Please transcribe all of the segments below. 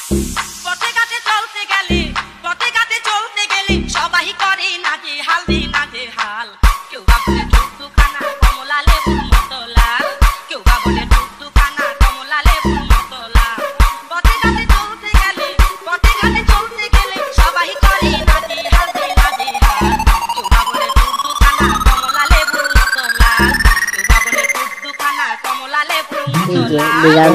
পথে ঘাটে চলতে গেলে সবাই করে নাচে হালদি নাচে হাল। কেউ বা বলে টুকটুকানা কমলা লেবুর মতো লাল, কেউ বা বলে টুকটুকানা কমলা লেবুর মতো লাল। পথে ঘাটে চলতে গেলে সবাই করে নাচে হালদি নাচে হাল। কেউ বা বলে টুকটুকানা কমলা লেবুর মতো লাল, কেউ বা বলে টুকটুকানা কমলা লেবুর মতো লাল।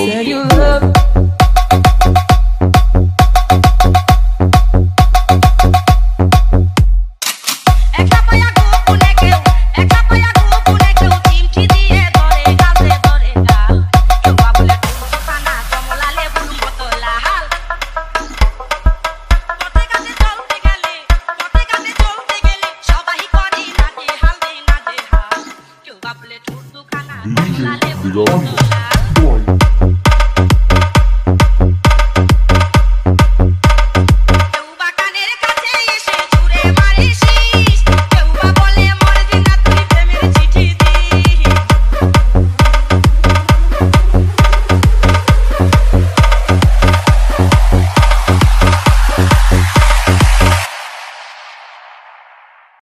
Said you love